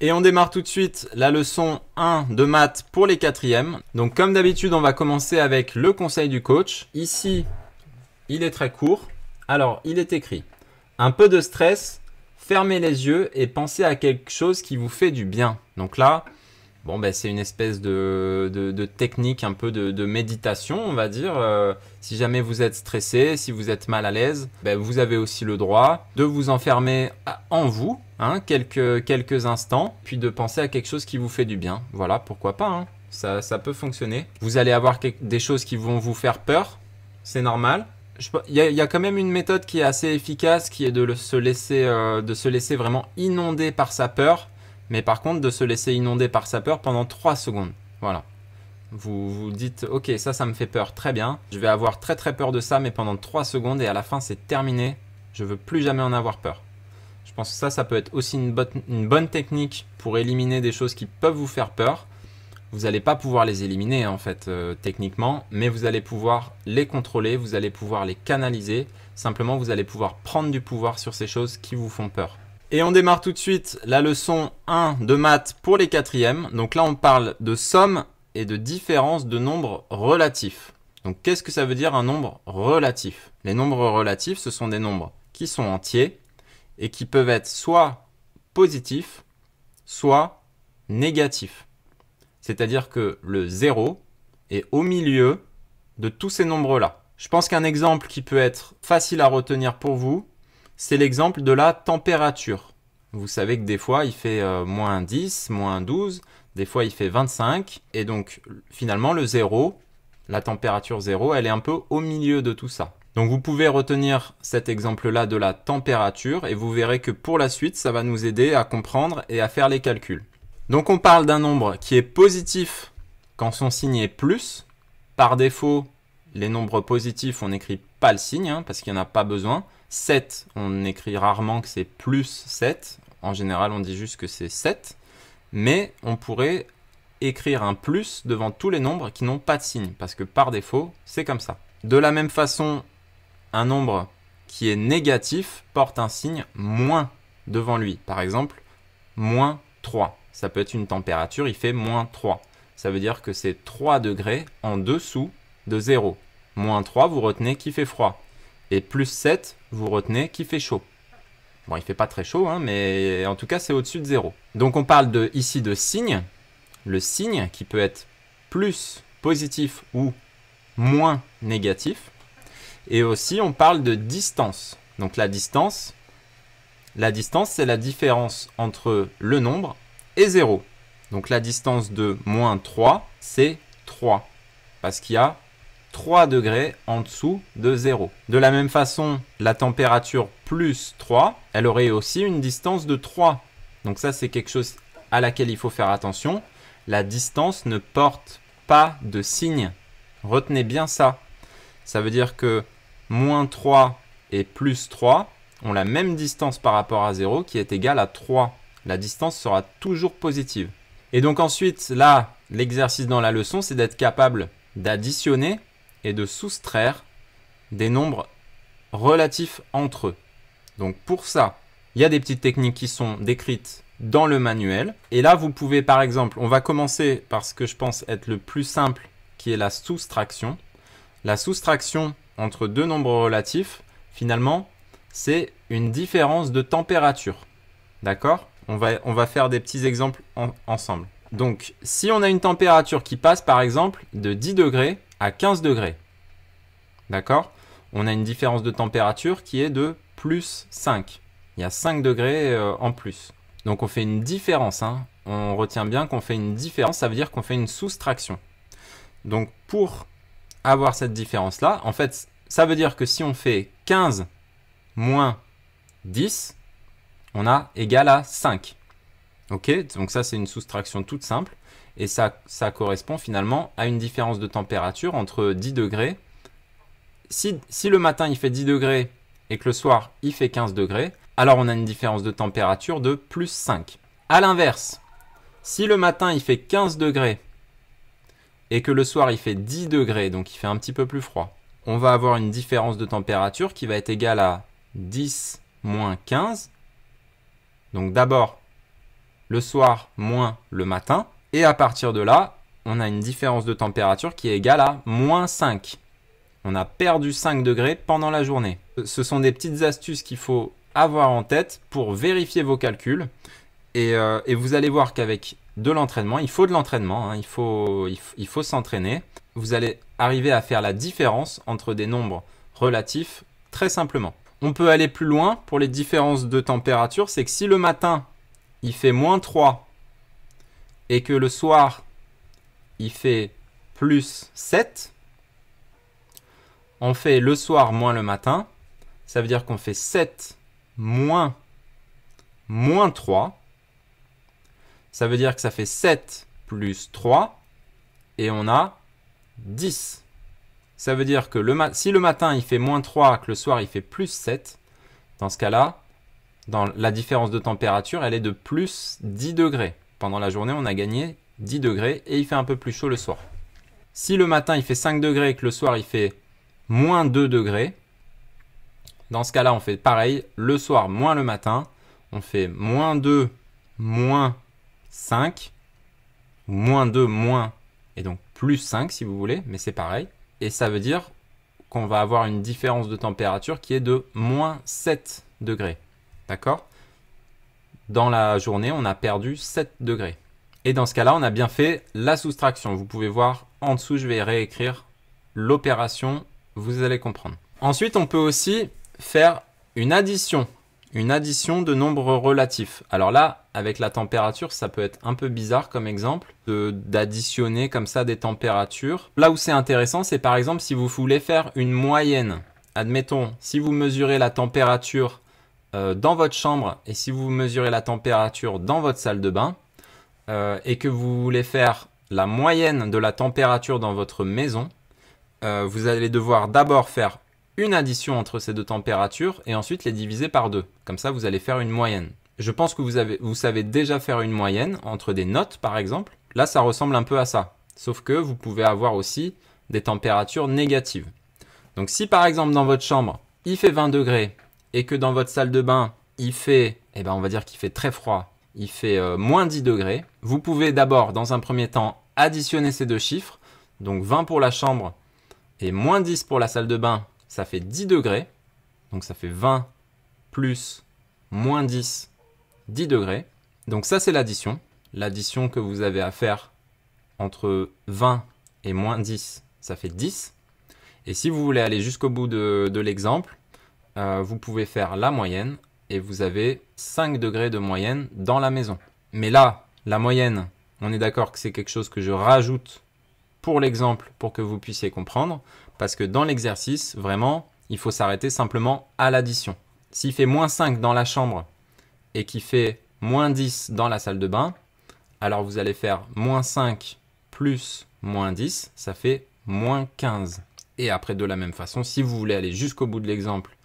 Et on démarre tout de suite la leçon 1 de maths pour les quatrièmes. Donc comme d'habitude, on va commencer avec le conseil du coach. Ici, il est très court. Alors, il est écrit « Un peu de stress, fermez les yeux et pensez à quelque chose qui vous fait du bien. » Donc là, bon, ben, c'est une espèce de technique, un peu de méditation, on va dire. Si jamais vous êtes stressé, si vous êtes mal à l'aise, ben, vous avez aussi le droit de vous enfermer en vous, hein, quelques instants, puis de penser à quelque chose qui vous fait du bien. Voilà, pourquoi pas, hein. Ça peut fonctionner. Vous allez avoir des choses qui vont vous faire peur, c'est normal. Il y a quand même une méthode qui est assez efficace, qui est de se laisser vraiment inonder par sa peur. Mais par contre, de se laisser inonder par sa peur pendant 3 secondes. Voilà. Vous dites, ok, ça me fait peur, très bien. Je vais avoir très peur de ça, mais pendant 3 secondes et à la fin, c'est terminé. Je veux plus jamais en avoir peur. Je pense que ça peut être aussi une bonne technique pour éliminer des choses qui peuvent vous faire peur. Vous n'allez pas pouvoir les éliminer, en fait, techniquement, mais vous allez pouvoir les contrôler, vous allez pouvoir les canaliser. Simplement, vous allez pouvoir prendre du pouvoir sur ces choses qui vous font peur. Et on démarre tout de suite la leçon 1 de maths pour les quatrièmes. Donc là, on parle de somme et de différence de nombres relatifs. Donc qu'est-ce que ça veut dire un nombre relatif? Les nombres relatifs, ce sont des nombres qui sont entiers et qui peuvent être soit positifs, soit négatifs. C'est-à-dire que le 0 est au milieu de tous ces nombres-là. Je pense qu'un exemple qui peut être facile à retenir pour vous, c'est l'exemple de la température. Vous savez que des fois, il fait moins 10, moins 12, des fois, il fait 25. Et donc, finalement, le 0, la température 0, elle est un peu au milieu de tout ça. Donc, vous pouvez retenir cet exemple-là de la température et vous verrez que pour la suite, ça va nous aider à comprendre et à faire les calculs. Donc, on parle d'un nombre qui est positif quand son signe est plus. Par défaut, les nombres positifs, on n'écrit pas le signe hein, parce qu'il n'y en a pas besoin. 7, on écrit rarement que c'est plus 7. En général, on dit juste que c'est 7. Mais on pourrait écrire un plus devant tous les nombres qui n'ont pas de signe. Parce que par défaut, c'est comme ça. De la même façon, un nombre qui est négatif porte un signe moins devant lui. Par exemple, moins 3. Ça peut être une température, il fait moins 3. Ça veut dire que c'est 3 degrés en dessous de 0. Moins 3, vous retenez qu'il fait froid. Et plus 7, vous retenez qu'il fait chaud. Bon, il ne fait pas très chaud, hein, mais en tout cas, c'est au-dessus de 0. Donc, on parle ici de signe. Le signe qui peut être plus positif ou moins négatif. Et aussi, on parle de distance. Donc, la distance, c'est la différence entre le nombre et 0. Donc, la distance de moins 3, c'est 3. Parce qu'il y a 3 degrés en dessous de 0. De la même façon, la température plus 3, elle aurait aussi une distance de 3. Donc ça, c'est quelque chose à laquelle il faut faire attention. La distance ne porte pas de signe. Retenez bien ça. Ça veut dire que moins 3 et plus 3 ont la même distance par rapport à 0 qui est égale à 3. La distance sera toujours positive. Et donc ensuite, là, l'exercice dans la leçon, c'est d'être capable d'additionner et de soustraire des nombres relatifs entre eux. Donc pour ça, il y a des petites techniques qui sont décrites dans le manuel. Et là, vous pouvez par exemple, on va commencer par ce que je pense être le plus simple, qui est la soustraction. La soustraction entre deux nombres relatifs, finalement, c'est une différence de température. D'accord ? On va faire des petits exemples ensemble. Donc, si on a une température qui passe par exemple de 10 degrés à 15 degrés, d'accord? On a une différence de température qui est de plus 5. Il y a 5 degrés en plus. Donc, on fait une différence. Hein. On retient bien qu'on fait une différence, ça veut dire qu'on fait une soustraction. Donc, pour avoir cette différence-là, en fait, ça veut dire que si on fait 15 moins 10, on a égal à 5. Ok, donc ça c'est une soustraction toute simple et ça correspond finalement à une différence de température entre 10 degrés. Si le matin il fait 10 degrés et que le soir il fait 15 degrés, alors on a une différence de température de plus 5. A l'inverse, si le matin il fait 15 degrés et que le soir il fait 10 degrés, donc il fait un petit peu plus froid, on va avoir une différence de température qui va être égale à 10 moins 15. Donc d'abord, le soir moins le matin. Et à partir de là, on a une différence de température qui est égale à moins 5. On a perdu 5 degrés pendant la journée. Ce sont des petites astuces qu'il faut avoir en tête pour vérifier vos calculs. Et vous allez voir qu'avec de l'entraînement, il faut de l'entraînement, hein, il faut s'entraîner. Vous allez arriver à faire la différence entre des nombres relatifs très simplement. On peut aller plus loin pour les différences de température. C'est que si le matin, il fait moins 3 et que le soir, il fait plus 7, on fait le soir moins le matin. Ça veut dire qu'on fait 7 moins 3. Ça veut dire que ça fait 7 plus 3 et on a 10. Ça veut dire que si le matin il fait moins 3, que le soir il fait plus 7, dans ce cas-là, dans la différence de température, elle est de plus 10 degrés. Pendant la journée, on a gagné 10 degrés et il fait un peu plus chaud le soir. Si le matin il fait 5 degrés et que le soir il fait moins 2 degrés, dans ce cas-là, on fait pareil, le soir moins le matin, on fait moins 2 moins 5, ou moins 2 moins, et donc plus 5 si vous voulez, mais c'est pareil. Et ça veut dire qu'on va avoir une différence de température qui est de moins 7 degrés. D'accord? Dans la journée, on a perdu 7 degrés. Et dans ce cas-là, on a bien fait la soustraction. Vous pouvez voir en dessous, je vais réécrire l'opération, vous allez comprendre. Ensuite, on peut aussi faire une addition de nombres relatifs. Alors là, avec la température, ça peut être un peu bizarre comme exemple d'additionner comme ça des températures. Là où c'est intéressant, c'est par exemple si vous voulez faire une moyenne. Admettons, si vous mesurez la température dans votre chambre et si vous mesurez la température dans votre salle de bain et que vous voulez faire la moyenne de la température dans votre maison, vous allez devoir d'abord faire une addition entre ces deux températures et ensuite les diviser par 2. Comme ça, vous allez faire une moyenne. Je pense que vous savez déjà faire une moyenne entre des notes, par exemple. Là, ça ressemble un peu à ça. Sauf que vous pouvez avoir aussi des températures négatives. Donc, si par exemple, dans votre chambre, il fait 20 degrés et que dans votre salle de bain, il fait, on va dire qu'il fait très froid, il fait moins 10 degrés, vous pouvez d'abord, dans un premier temps, additionner ces deux chiffres. Donc, 20 pour la chambre et moins 10 pour la salle de bain, ça fait 10 degrés. Donc, ça fait 20 plus moins 10, 10 degrés. Donc, ça, c'est l'addition. L'addition que vous avez à faire entre 20 et moins 10, ça fait 10. Et si vous voulez aller jusqu'au bout de l'exemple, vous pouvez faire la moyenne et vous avez 5 degrés de moyenne dans la maison. Mais là, la moyenne, on est d'accord que c'est quelque chose que je rajoute pour l'exemple pour que vous puissiez comprendre. Parce que dans l'exercice, vraiment, il faut s'arrêter simplement à l'addition. S'il fait moins 5 dans la chambre et qu'il fait moins 10 dans la salle de bain, alors vous allez faire moins 5 plus moins 10, ça fait moins 15. Et après, de la même façon, si vous voulez aller jusqu'au bout de l'exemple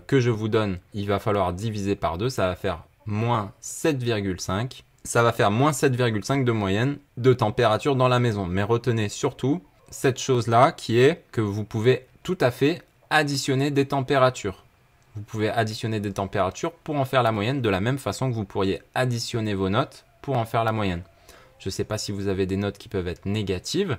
que je vous donne, il va falloir diviser par 2, ça va faire moins 7,5. Ça va faire moins 7,5 de moyenne de température dans la maison. Mais retenez surtout cette chose-là qui est que vous pouvez tout à fait additionner des températures. Vous pouvez additionner des températures pour en faire la moyenne de la même façon que vous pourriez additionner vos notes pour en faire la moyenne. Je ne sais pas si vous avez des notes qui peuvent être négatives,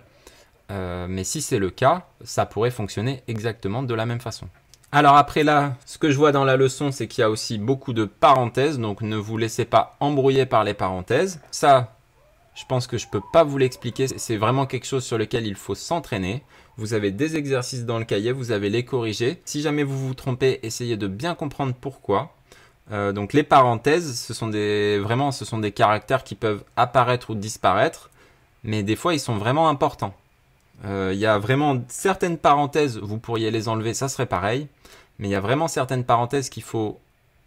mais si c'est le cas, ça pourrait fonctionner exactement de la même façon. Alors après là, ce que je vois dans la leçon, c'est qu'il y a aussi beaucoup de parenthèses, donc ne vous laissez pas embrouiller par les parenthèses. Ça, je pense que je ne peux pas vous l'expliquer, c'est vraiment quelque chose sur lequel il faut s'entraîner. Vous avez des exercices dans le cahier, vous avez les corriger. Si jamais vous vous trompez, essayez de bien comprendre pourquoi. Donc les parenthèses, ce sont des caractères qui peuvent apparaître ou disparaître, mais des fois ils sont vraiment importants. Il y a vraiment certaines parenthèses, vous pourriez les enlever, ça serait pareil, mais il y a vraiment certaines parenthèses qu'il faut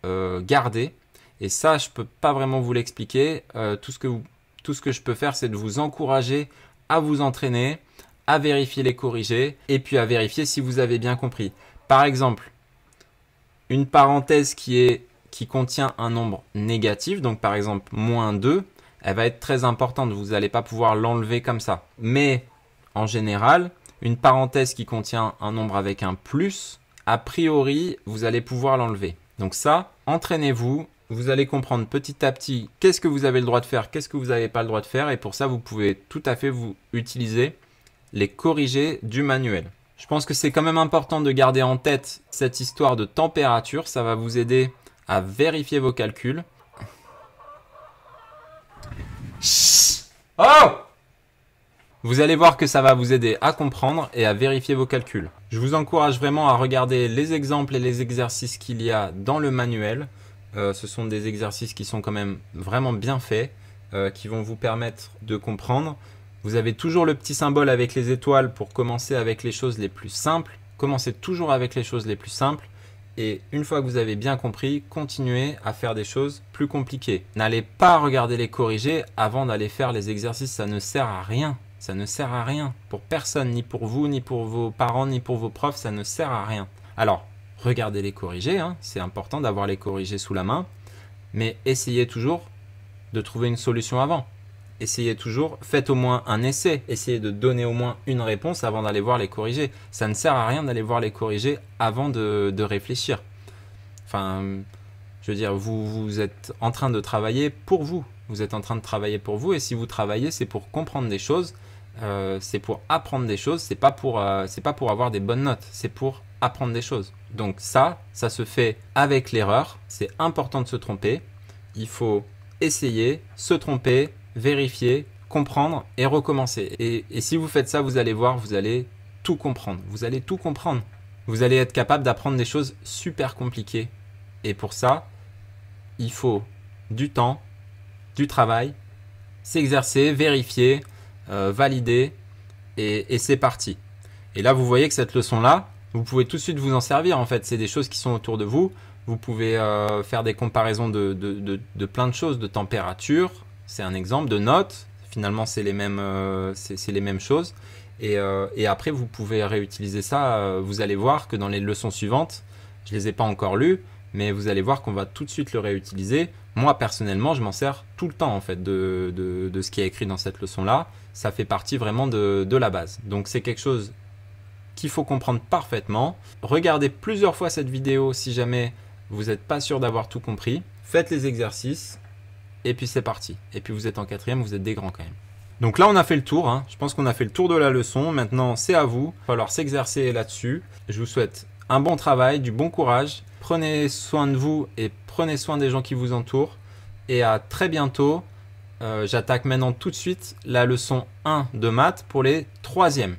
garder, et ça je peux pas vraiment vous l'expliquer. Tout ce que je peux faire, c'est de vous encourager à vous entraîner, à vérifier les corrigés, et puis à vérifier si vous avez bien compris. Par exemple, une parenthèse qui contient un nombre négatif, donc par exemple moins 2, elle va être très importante, vous n'allez pas pouvoir l'enlever comme ça. Mais en général, une parenthèse qui contient un nombre avec un plus, a priori, vous allez pouvoir l'enlever. Donc ça, entraînez-vous vous allez comprendre petit à petit qu'est-ce que vous avez le droit de faire, qu'est-ce que vous n'avez pas le droit de faire. Et pour ça, vous pouvez tout à fait vous utiliser les corrigés du manuel. Je pense que c'est quand même important de garder en tête cette histoire de température. Ça va vous aider à vérifier vos calculs. Oh! Vous allez voir que ça va vous aider à comprendre et à vérifier vos calculs. Je vous encourage vraiment à regarder les exemples et les exercices qu'il y a dans le manuel. Ce sont des exercices qui sont quand même vraiment bien faits, qui vont vous permettre de comprendre. Vous avez toujours le petit symbole avec les étoiles pour commencer avec les choses les plus simples. Commencez toujours avec les choses les plus simples. Et une fois que vous avez bien compris, continuez à faire des choses plus compliquées. N'allez pas regarder les corrigés avant d'aller faire les exercices, ça ne sert à rien. Ça ne sert à rien. Pour personne, ni pour vous, ni pour vos parents, ni pour vos profs, ça ne sert à rien. Alors, regardez les corrigés, hein. C'est important d'avoir les corrigés sous la main. Mais essayez toujours de trouver une solution avant. Essayez toujours, faites au moins un essai. Essayez de donner au moins une réponse avant d'aller voir les corrigés. Ça ne sert à rien d'aller voir les corrigés avant de réfléchir. Enfin, je veux dire, vous êtes en train de travailler pour vous. Vous êtes en train de travailler pour vous. Et si vous travaillez, c'est pour comprendre des choses. C'est pour apprendre des choses. C'est pas pour avoir des bonnes notes. C'est pour apprendre des choses. Donc ça se fait avec l'erreur. C'est important de se tromper. Il faut essayer, se tromper, vérifier, comprendre et recommencer. Et si vous faites ça, vous allez voir, vous allez tout comprendre. Vous allez tout comprendre. Vous allez être capable d'apprendre des choses super compliquées. Et pour ça, il faut du temps, du travail, s'exercer, vérifier, valider et c'est parti. Et là, vous voyez que cette leçon-là, vous pouvez tout de suite vous en servir. En fait, c'est des choses qui sont autour de vous. Vous pouvez faire des comparaisons de plein de choses, de température. C'est un exemple de notes. Finalement, c'est les mêmes choses. Et après, vous pouvez réutiliser ça. Vous allez voir que dans les leçons suivantes, je ne les ai pas encore lues, mais vous allez voir qu'on va tout de suite le réutiliser. Moi, personnellement, je m'en sers tout le temps en fait, de ce qui est écrit dans cette leçon-là. Ça fait partie vraiment de la base. Donc, c'est quelque chose qu'il faut comprendre parfaitement. Regardez plusieurs fois cette vidéo si jamais vous n'êtes pas sûr d'avoir tout compris. Faites les exercices. Et puis c'est parti. Et puis vous êtes en 4e, vous êtes des grands quand même. Donc là, on a fait le tour. Hein. Je pense qu'on a fait le tour de la leçon. Maintenant, c'est à vous. Il va falloir s'exercer là-dessus. Je vous souhaite un bon travail, du bon courage. Prenez soin de vous et prenez soin des gens qui vous entourent. Et à très bientôt. J'attaque maintenant tout de suite la leçon 1 de maths pour les 3e.